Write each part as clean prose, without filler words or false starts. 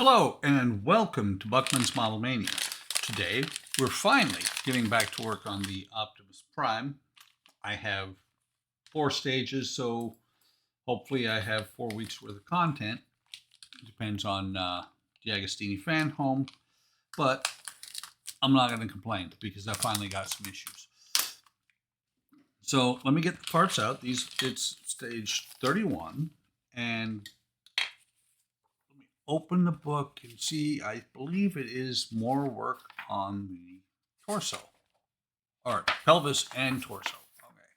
Hello and welcome to Buckman's Model Mania. Today we're finally getting back to work on the Optimus Prime. I have 4 stages, so hopefully I have 4 weeks worth of content. It depends on D'Agostini Fanhome, but I'm not going to complain because I finally got some issues. So let me get the parts out. It's stage 31, and open the book and see, I believe it is more work on the torso, or pelvis and torso. Okay.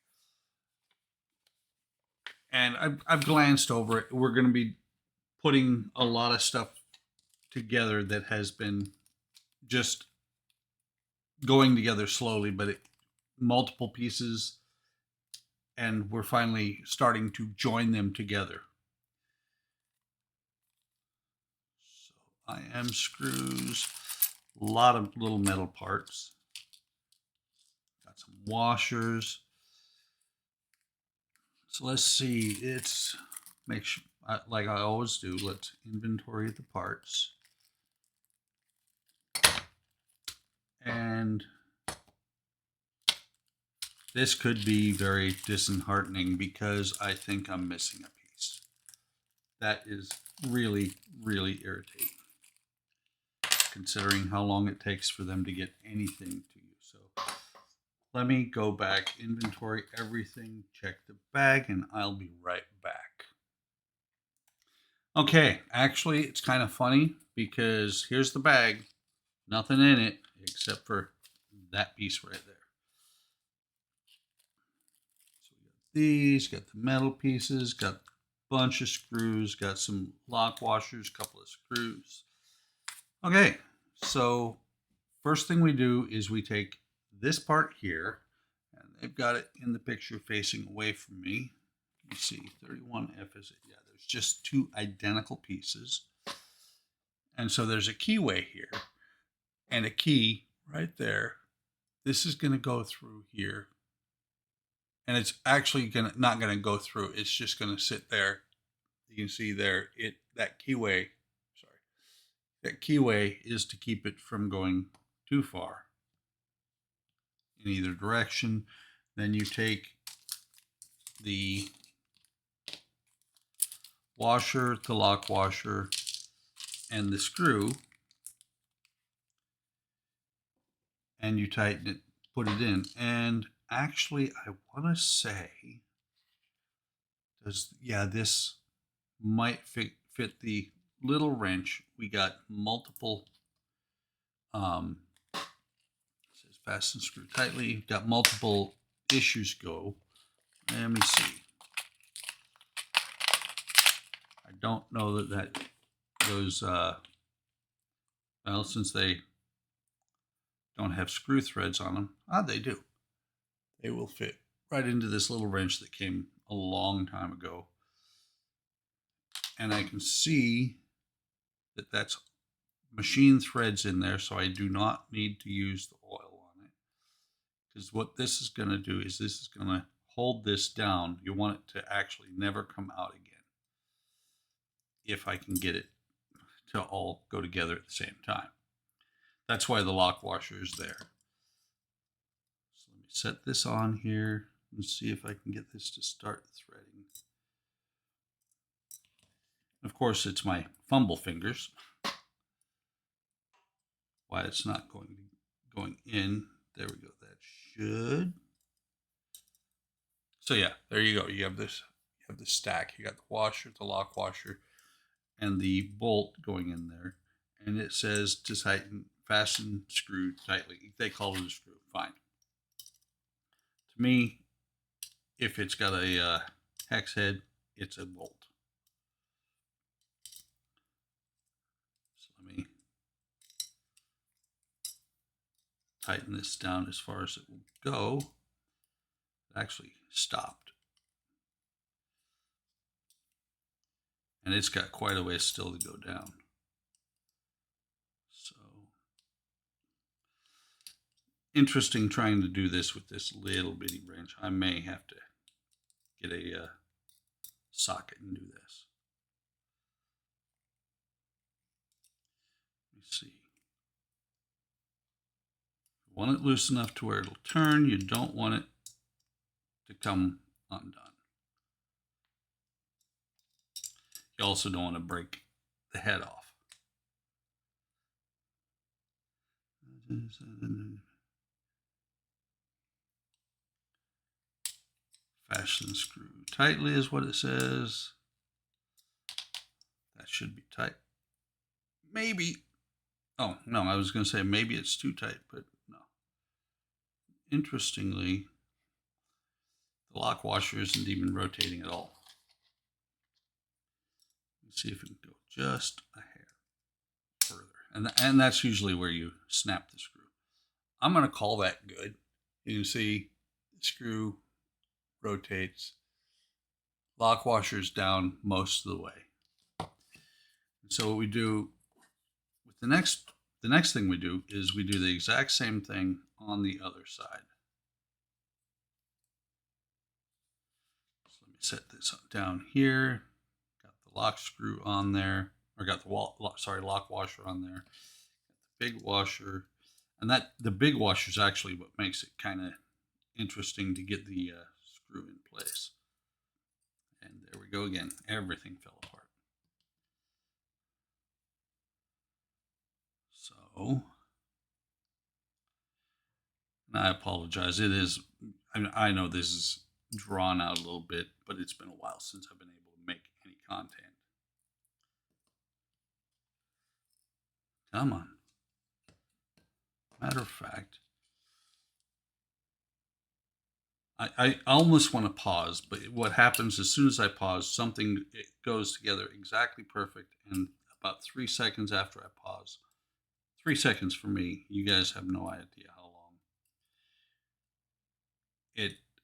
And I've glanced over it. We're going to be putting a lot of stuff together that has been just going together slowly, but multiple pieces, and we're finally starting to join them together. IM screws, a lot of little metal parts. Got some washers. So let's see, make sure, like I always do, let's inventory the parts. And this could be very disheartening because I think I'm missing a piece. That is really, really irritating, considering how long it takes for them to get anything to you. So let me go back, inventory everything, check the bag, and I'll be right back. Okay, actually, it's kind of funny because here's the bag, nothing in it except for that piece right there. So we got these, got the metal pieces, got a bunch of screws, got some lock washers, couple of screws. Okay, so first thing we do is we take this part here, and they've got it in the picture facing away from me. You see 31F is it? Yeah, there's just 2 identical pieces. And so there's a keyway here and a key right there. This is going to go through here. And it's actually not going to go through. It's just going to sit there. You can see there, that keyway is to keep it from going too far in either direction. Then you take the washer, the lock washer, and the screw, and you tighten it, put it in. And actually, I want to say, this might fit the little wrench. We got multiple, it says fasten screw tightly, got multiple issues go. Let me see. I don't know that those, well, since they don't have screw threads on them, they do. They will fit right into this little wrench that came a long time ago. And I can see that that's machine threads in there, so I do not need to use the oil on it. Because what this is going to do is this is going to hold this down. You want it to actually never come out again, if I can get it to all go together at the same time. That's why the lock washer is there. So let me set this on here and see if I can get this to start threading. Of course, it's my fumble fingers. Why it's not going in. There we go. That should. So yeah, there you go. You have this. You have the stack. You got the washer, the lock washer, and the bolt going in there. And it says to tighten, fasten screw tightly. They call it a screw. Fine. To me, if it's got a hex head, it's a bolt. So let me tighten this down as far as it will go. It actually stopped. And it's got quite a ways still to go down. So interesting trying to do this with this little bitty wrench. I may have to get a socket and do this. want it loose enough to where it'll turn. You don't want it to come undone. You also don't want to break the head off. Fasten the screw tightly is what it says. That should be tight. Maybe. Oh, no, I was going to say maybe it's too tight, but no. Interestingly, the lock washer isn't even rotating at all. Let's see if it can go just a hair further. And that's usually where you snap the screw. I'm going to call that good. You can see the screw rotates. Lock washer's down most of the way. And so what we do with the next thing we do is we do the exact same thing on the other side. So let me set this down here. Got the lock screw on there, or got the lock washer on there. Got the big washer, and the big washer is actually what makes it kind of interesting to get the screw in place. And there we go again. Everything fell apart. So, and I apologize. It is, I know this is drawn out a little bit, but it's been a while since I've been able to make any content. Come on. Matter of fact, I almost want to pause, but what happens as soon as I pause, it goes together exactly perfect. And about 3 seconds after I pause, 3 seconds for me, you guys have no idea how long.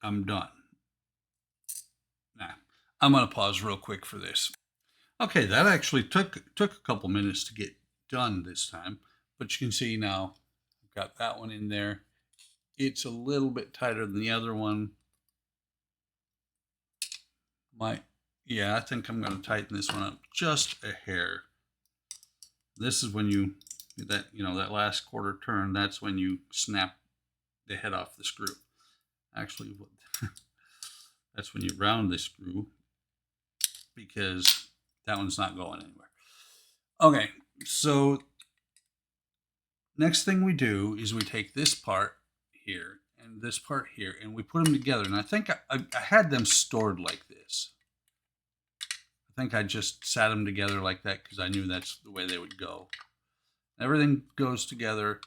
I'm done. Nah, I'm going to pause real quick for this. Okay, that actually took a couple minutes to get done this time, but you can see now I've got that one in there. It's a little bit tighter than the other one. Yeah, I think I'm going to tighten this one up just a hair. This is when that last quarter turn, that's when you snap the head off the screw. Actually, that's when you round the screw, because that one's not going anywhere. Okay, so next thing we do is we take this part here and this part here, and we put them together. And I think I had them stored like this. I think I just sat them together like that because I knew that's the way they would go. Everything goes together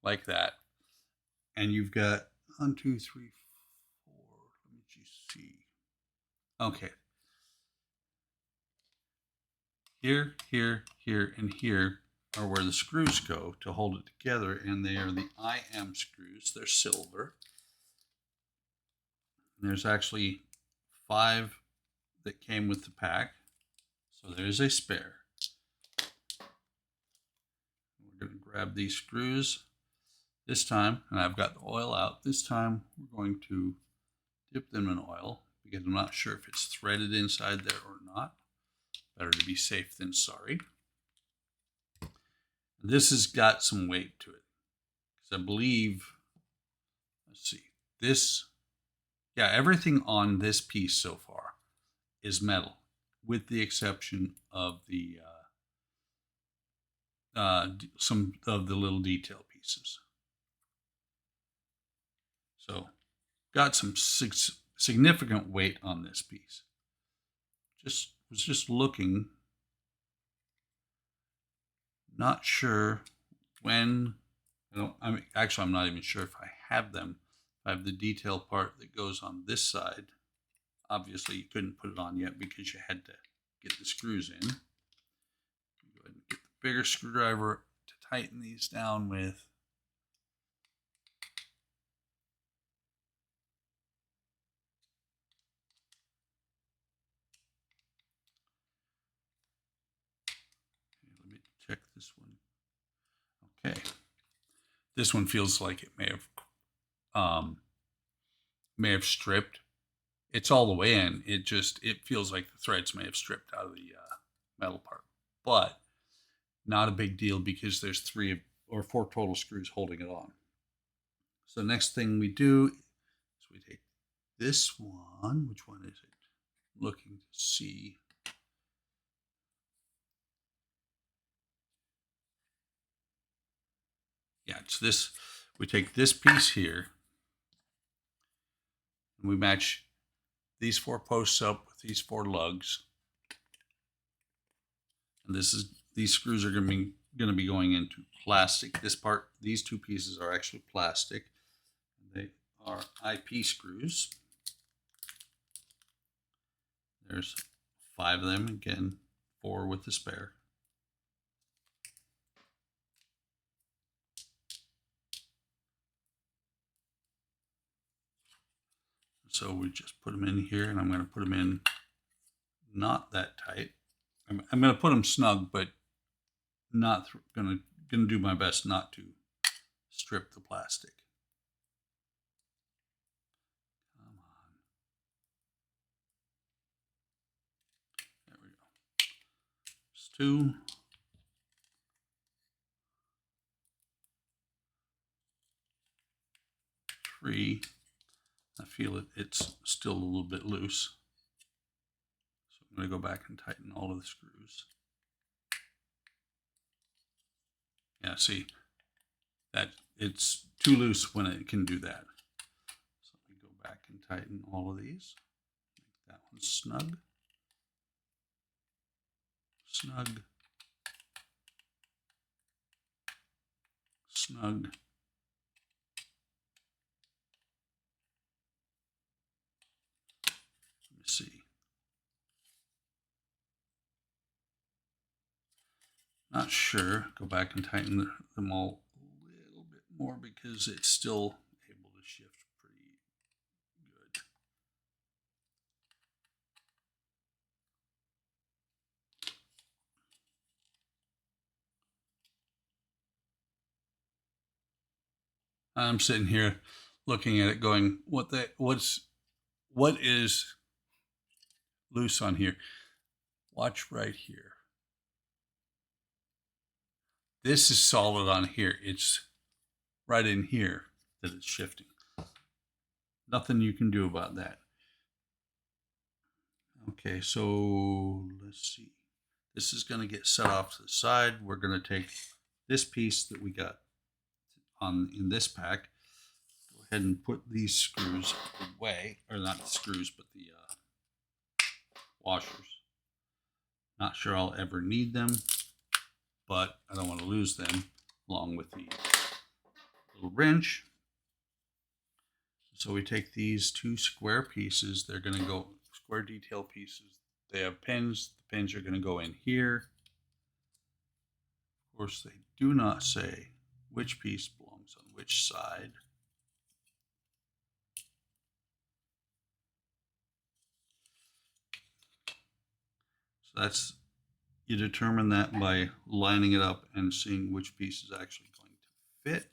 like that. And you've got 1, 2, 3, 4. Let me just see. Okay. Here, here, here, and here are where the screws go to hold it together, and they are the IM screws. They're silver. And there's actually 5 that came with the pack, so there's a spare. We're going to grab these screws this time, and I've got the oil out. This time we're going to dip them in oil because I'm not sure if it's threaded inside there or not. Better to be safe than sorry. This has got some weight to it because I believe, let's see, everything on this piece so far is metal, with the exception of the some of the little detail pieces. So, got some significant weight on this piece. Was just looking, not sure when. I'm not even sure if I have them. I have the detail part that goes on this side. Obviously, you couldn't put it on yet because you had to get the screws in. Go ahead and get the bigger screwdriver to tighten these down with. Okay, let me check this one. Okay. This one feels like it may have stripped. It's all the way in. It feels like the threads may have stripped out of the metal part, but not a big deal because there's 3 or 4 total screws holding it on. So next thing we do is we take this one. Which one is it? Looking to see. Yeah, it's this. We take this piece here and we match these 4 posts up with these 4 lugs. And these screws are going to be going into plastic. This part, these 2 pieces are actually plastic. They are IP screws. There's 5 of them, again, 4 with the spare. So we just put them in here, and I'm going to put them in not that tight. I'm going to put them snug, but not going to do my best not to strip the plastic. Come on. There we go. Just 2. 3. I feel it's still a little bit loose. So I'm going to go back and tighten all of the screws. Yeah, see, that it's too loose when it can do that. So we go back and tighten all of these. Make that one snug. Snug. Snug. Let me see. Not sure. Go back and tighten them all a little bit more because it's still able to shift pretty good. I'm sitting here looking at it going, what is loose on here? Watch right here. This is solid on here. It's right in here that it's shifting. Nothing you can do about that. Okay, so let's see. This is going to get set off to the side. We're going to take this piece that we got in this pack. Go ahead and put these screws away, or not the screws, but the washers. Not sure I'll ever need them, but I don't want to lose them, along with the little wrench. So we take these 2 square pieces. They're going to go square detail pieces. They have pins. The pins are going to go in here. Of course, they do not say which piece belongs on which side. So that's, you determine that by lining it up and seeing which piece is actually going to fit.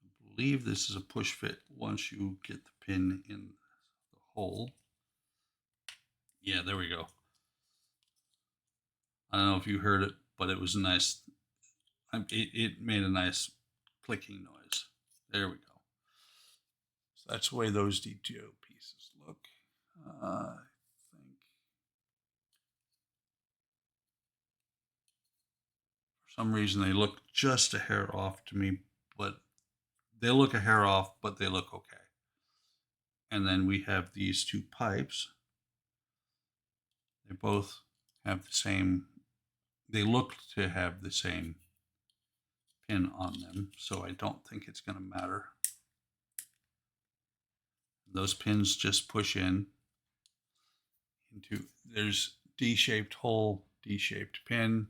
I believe this is a push fit once you get the pin in the hole. Yeah, there we go. I don't know if you heard it, but it was nice. It made a nice clicking noise. There we go. So that's the way those DTO pieces look. I think for some reason they look just a hair off to me, but they look a hair off, but they look okay. And then we have these 2 pipes. They both have the same, they look to have the same pin on them, so I don't think it's going to matter. Those pins just push in into, there's D-shaped hole, D-shaped pin.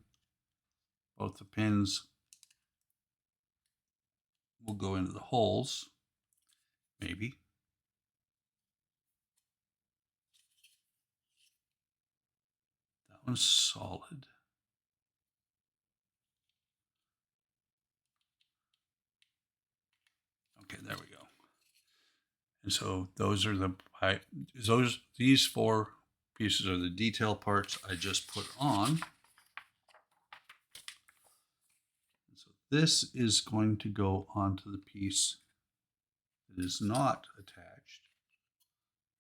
Both the pins will go into the holes, maybe. That one's solid. Okay, there we go. And so those are these 4 pieces are the detail parts I just put on. this is going to go onto the piece that is not attached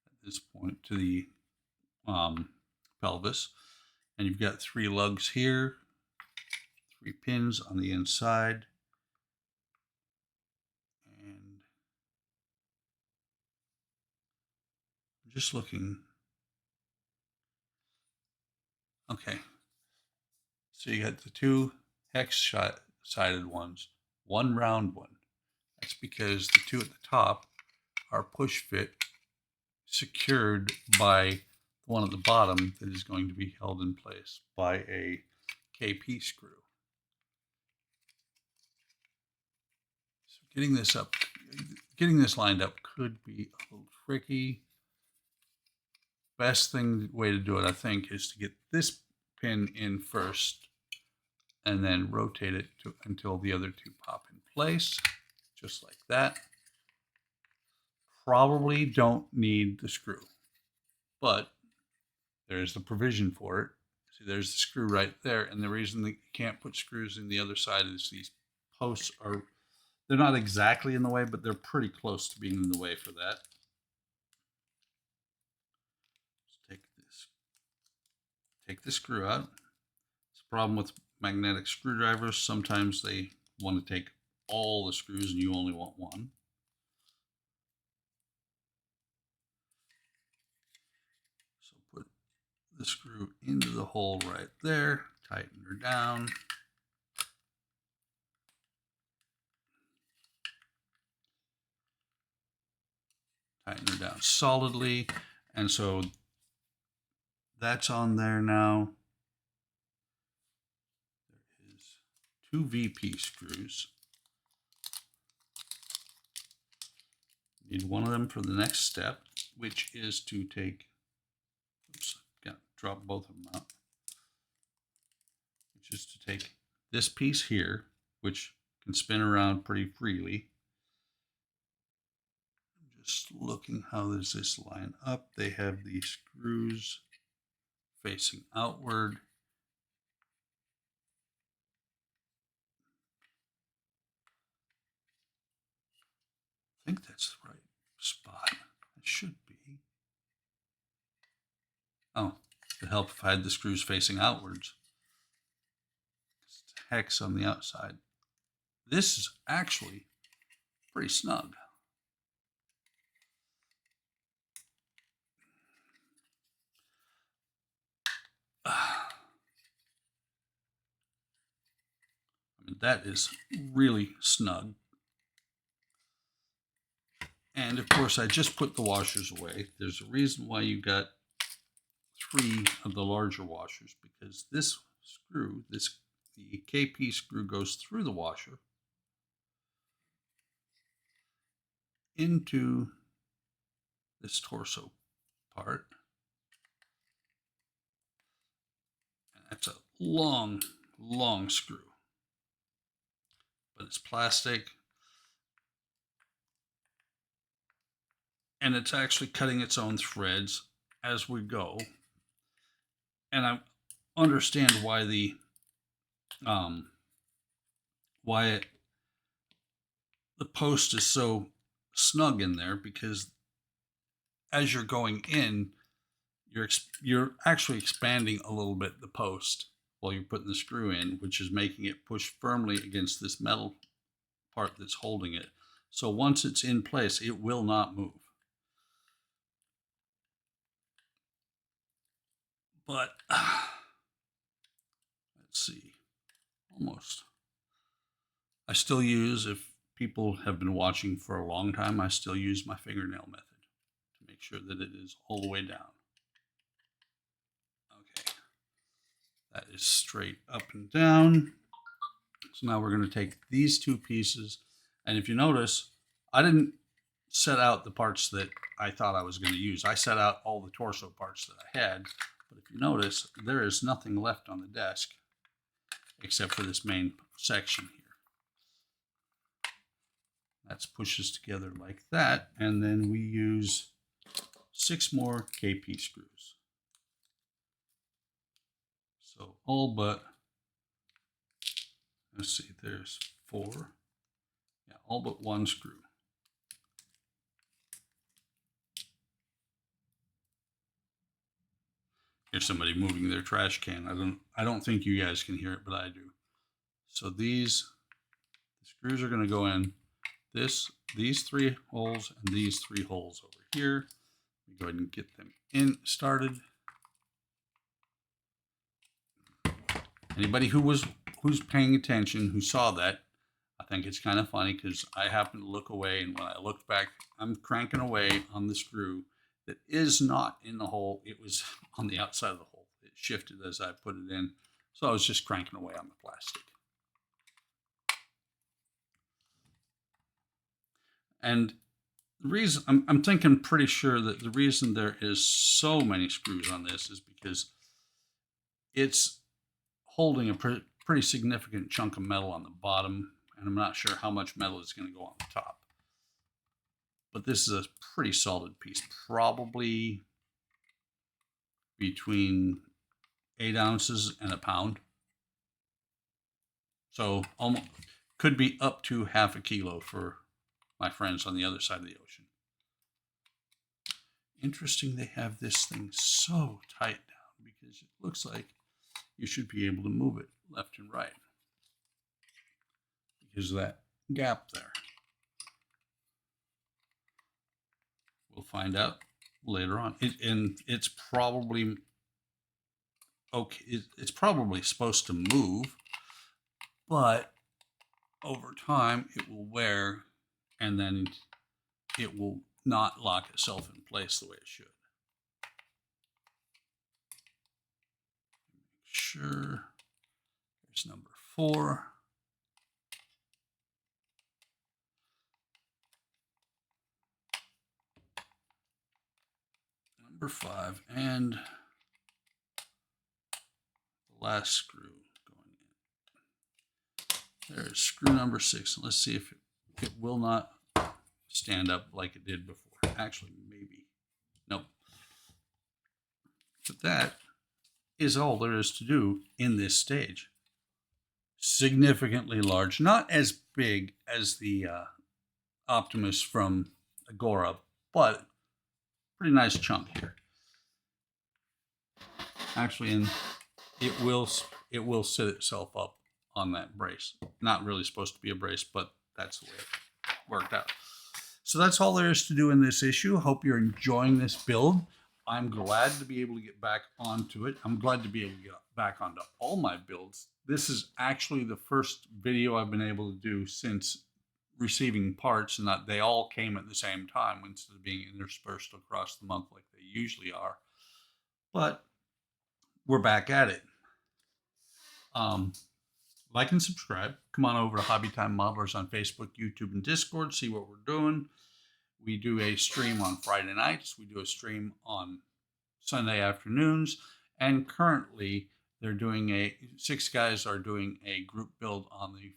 at this point to the pelvis. And you've got 3 lugs here, 3 pins on the inside, and I'm just looking. Okay, so you got the 2 hex-sided ones, 1 round one. That's because the 2 at the top are push fit secured by the one at the bottom that is going to be held in place by a KP screw. So getting this lined up could be a little tricky. Best way to do it, I think, is to get this pin in first and then rotate it until the other 2 pop in place, just like that. Probably don't need the screw, but there's the provision for it. See, there's the screw right there, and the reason that you can't put screws in the other side is these posts they're not exactly in the way, but they're pretty close to being in the way for that. Let's take the screw out. It's a problem with magnetic screwdrivers. Sometimes they want to take all the screws and you only want one. So put the screw into the hole right there, tighten her down. Tighten her down solidly. And so that's on there now. There is 2 VP screws. Need one of them for the next step, which is to take, oops, got to drop both of them out, which is to take this piece here, which can spin around pretty freely. I'm just looking how does this line up. They have these screws facing outward. I think that's the right spot. It should be. Oh, it'd help if I had the screws facing outwards. It's hex on the outside. This is actually pretty snug. I mean, that is really snug. And of course, I just put the washers away. There's a reason why you got 3 of the larger washers, because this screw, the KP screw goes through the washer into this torso part. And that's a long, long screw. But it's plastic. And it's actually cutting its own threads as we go. And I understand why the post is so snug in there, because as you're going in, you're actually expanding a little bit the post while you're putting the screw in, which is making it push firmly against this metal part that's holding it. So once it's in place, it will not move. But let's see, almost. I still use, if people have been watching for a long time, I still use my fingernail method to make sure that it is all the way down. Okay, that is straight up and down. So now we're going to take these 2 pieces, and if you notice, I didn't set out the parts that I thought I was going to use. I set out all the torso parts that I had, but if you notice, there is nothing left on the desk except for this main section here. That pushes together like that, and then we use 6 more KP screws. So all but, let's see, there's 4. Yeah, all but one screw. Here's somebody moving their trash can. I don't think you guys can hear it, but I do. So the screws are going to go in these 3 holes and these 3 holes over here. We go ahead and get them started. Anybody who's paying attention, who saw that, I think it's kind of funny because I happened to look away, and when I looked back, I'm cranking away on the screw that is not in the hole. It was on the outside of the hole. It shifted as I put it in. So I was just cranking away on the plastic. And the reason, I'm thinking pretty sure that the reason there is so many screws on this is because it's holding a pretty significant chunk of metal on the bottom, and I'm not sure how much metal is going to go on the top. But this is a pretty solid piece, probably between 8 ounces and a pound. So almost could be up to half a kilo for my friends on the other side of the ocean. Interesting they have this thing so tight down because it looks like you should be able to move it left and right because of that gap there. We'll find out later on. It's probably okay. It's probably supposed to move, but over time it will wear, and then it will not lock itself in place the way it should. Make sure there's number 4. Number 5, and the last screw going in. There's screw number 6. Let's see if it will not stand up like it did before. Actually, maybe. Nope. But that is all there is to do in this stage. Significantly large, not as big as the Optimus from Agora, but pretty nice chunk here. Actually, and it will sit itself up on that brace. Not really supposed to be a brace, but that's the way it worked out. So that's all there is to do in this issue. Hope you're enjoying this build. I'm glad to be able to get back onto it. I'm glad to be able to get back onto all my builds. This is actually the first video I've been able to do since receiving parts, and that they all came at the same time instead of being interspersed across the month like they usually are. But we're back at it. Like and subscribe. Come on over to Hobby Time Modelers on Facebook, YouTube, and Discord. See what we're doing. We do a stream on Friday nights. We do a stream on Sunday afternoons. And currently, they're doing 6 guys are doing a group build on the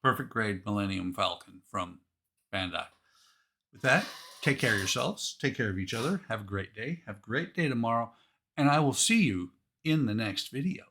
Perfect Grade Millennium Falcon from Bandai. With that, take care of yourselves. Take care of each other. Have a great day. Have a great day tomorrow. And I will see you in the next video.